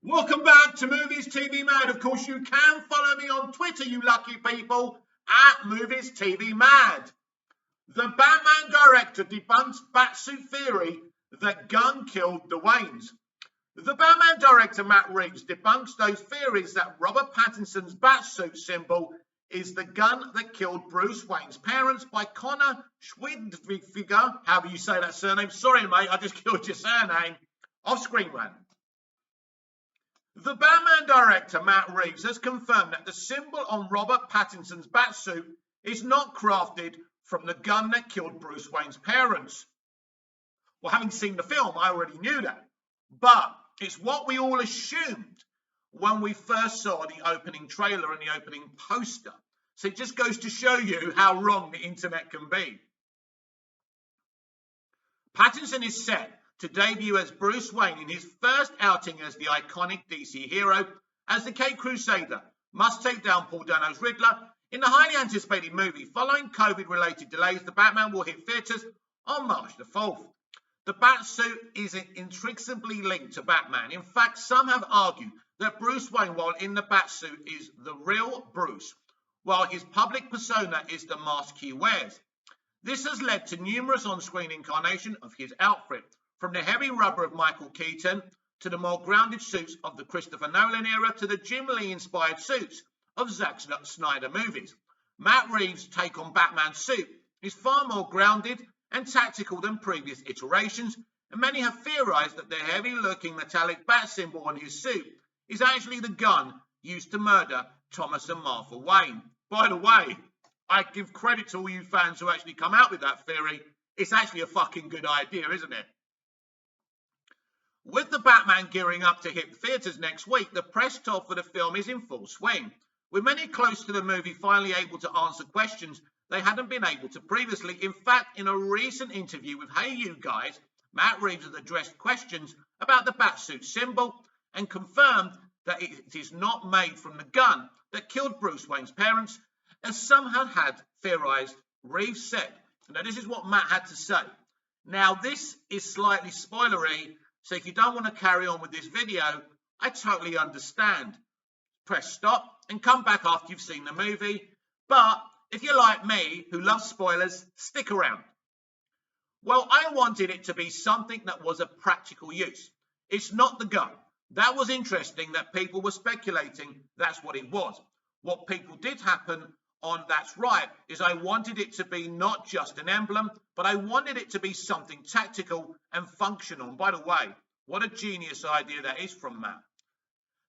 Welcome back to Movies TV Mad. Of course, you can follow me on Twitter, you lucky people, at Movies TV Mad. The Batman director debunks Batsuit theory that gun killed the Waynes. The Batman director Matt Reeves debunks those theories that Robert Pattinson's Batsuit symbol is the gun that killed Bruce Wayne's parents by Connor Schwindfigger, however you say that surname. Sorry, mate, I just killed your surname. Off Screen Rant. The Batman director, Matt Reeves, has confirmed that the symbol on Robert Pattinson's Batsuit is not crafted from the gun that killed Bruce Wayne's parents. Well, having seen the film, I already knew that. But it's what we all assumed when we first saw the opening trailer and the opening poster. So it just goes to show you how wrong the internet can be. Pattinson is set to debut as Bruce Wayne in his first outing as the iconic DC hero, as the Caped Crusader must take down Paul Dano's Riddler. In the highly anticipated movie, following COVID-related delays, the Batman will hit theatres on March the 4th. The Batsuit is inextricably linked to Batman. In fact, some have argued that Bruce Wayne, while in the Batsuit, is the real Bruce, while his public persona is the mask he wears. This has led to numerous on-screen incarnations of his outfit, from the heavy rubber of Michael Keaton to the more grounded suits of the Christopher Nolan era to the Jim Lee-inspired suits of Zack Snyder movies. Matt Reeves' take on Batman's suit is far more grounded and tactical than previous iterations, and many have theorized that the heavy-looking metallic bat symbol on his suit is actually the gun used to murder Thomas and Martha Wayne. By the way, I give credit to all you fans who actually come out with that theory. It's actually a fucking good idea, isn't it? With the Batman gearing up to hit theatres next week, the press tour for the film is in full swing, with many close to the movie finally able to answer questions they hadn't been able to previously. In fact, in a recent interview with Hey You Guys, Matt Reeves has addressed questions about the Batsuit symbol and confirmed that it is not made from the gun that killed Bruce Wayne's parents, as some had theorized. Reeves said, now this is what Matt had to say. Now this is slightly spoilery, so if you don't want to carry on with this video, I totally understand. Press stop and come back after you've seen the movie. But if you're like me, who loves spoilers, stick around. Well, I wanted it to be something that was a practical use. It's not the gun. That was interesting that people were speculating that's what it was. What people did happen on That's Right is I wanted it to be not just an emblem, but I wanted it to be something tactical and functional. And by the way, what a genius idea that is from Matt.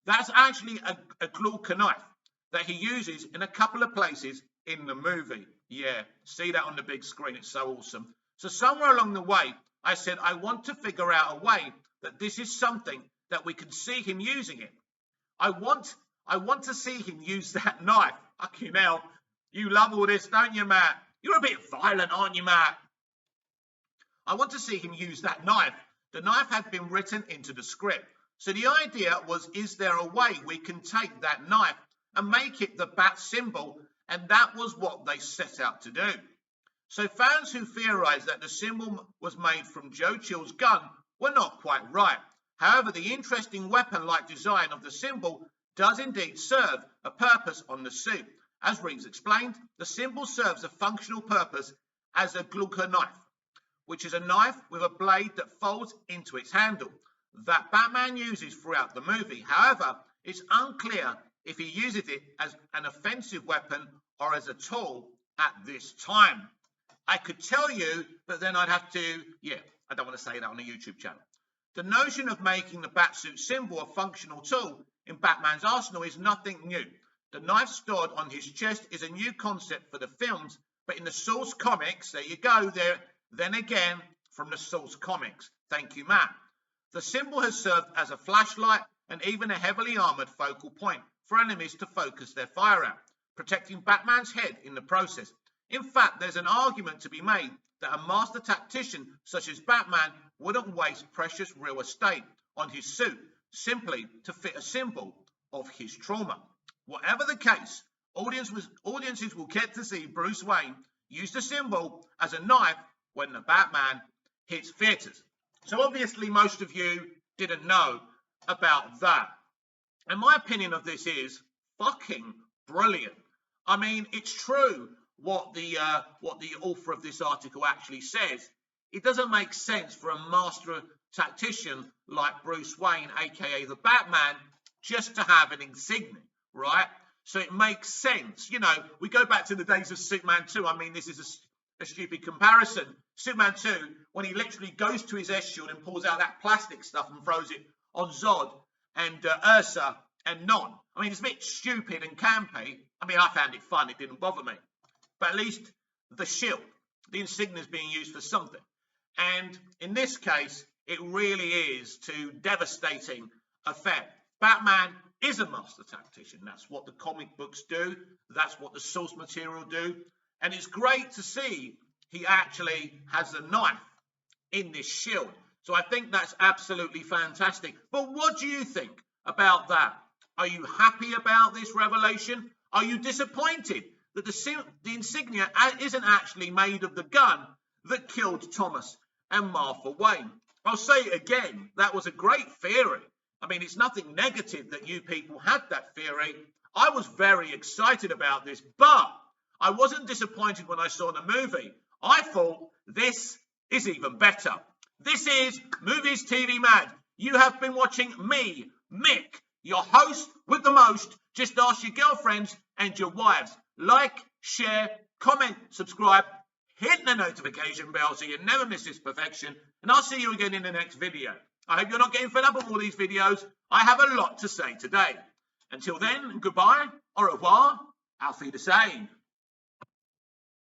That's actually a Glauca knife that he uses in a couple of places in the movie. Yeah, see that on the big screen. It's so awesome. So somewhere along the way, I said, I want to figure out a way that this is something that we can see him using it. I want to see him use that knife. Fucking hell. You love all this, don't you, Matt? You're a bit violent, aren't you, Matt? I want to see him use that knife. The knife had been written into the script. So the idea was, is there a way we can take that knife and make it the bat symbol? And that was what they set out to do. So fans who theorized that the symbol was made from Joe Chill's gun were not quite right. However, the interesting weapon-like design of the symbol does indeed serve a purpose on the suit. As Reeves explained, the symbol serves a functional purpose as a Glauca knife, which is a knife with a blade that folds into its handle that Batman uses throughout the movie. However, it's unclear if he uses it as an offensive weapon or as a tool at this time. I could tell you, but then I'd have to, I don't want to say that on a YouTube channel. The notion of making the Batsuit symbol a functional tool in Batman's arsenal is nothing new. The knife stored on his chest is a new concept for the films, but in the source comics, there you go, then again, from the source comics. Thank you, Matt. The symbol has served as a flashlight and even a heavily armored focal point for enemies to focus their fire at, protecting Batman's head in the process. In fact, there's an argument to be made that a master tactician such as Batman wouldn't waste precious real estate on his suit simply to fit a symbol of his trauma. Whatever the case, audiences will get to see Bruce Wayne use the symbol as a knife when the Batman hits theatres. So obviously most of you didn't know about that. And my opinion of this is fucking brilliant. I mean, it's true what the author of this article actually says. It doesn't make sense for a master tactician like Bruce Wayne, aka the Batman, just to have an insignia, right? So it makes sense. You know, we go back to the days of Superman 2. I mean, this is a stupid comparison. Superman 2, when he literally goes to his S-shield and pulls out that plastic stuff and throws it on Zod and Ursa and Non. I mean, it's a bit stupid and campy. I mean, I found it fun. It didn't bother me. But at least the shield, the insignia is being used for something. And in this case, it really is to devastating effect. Batman is a master tactician. That's what the comic books do. That's what the source material do. And it's great to see he actually has a knife in this shield. So I think that's absolutely fantastic. But what do you think about that? Are you happy about this revelation? Are you disappointed that the insignia isn't actually made of the gun that killed Thomas and Martha Wayne? I'll say it again, that was a great theory. I mean, it's nothing negative that you people had that theory. I was very excited about this, but I wasn't disappointed when I saw the movie. I thought this is even better. This is Movies TV Mad. You have been watching me, Mick, your host with the most. Just ask your girlfriends and your wives. Like, share, comment, subscribe, hit the notification bell so you never miss this perfection. And I'll see you again in the next video. I hope you're not getting fed up with all these videos. I have a lot to say today. Until then, goodbye, au revoir, auf Wiedersehen.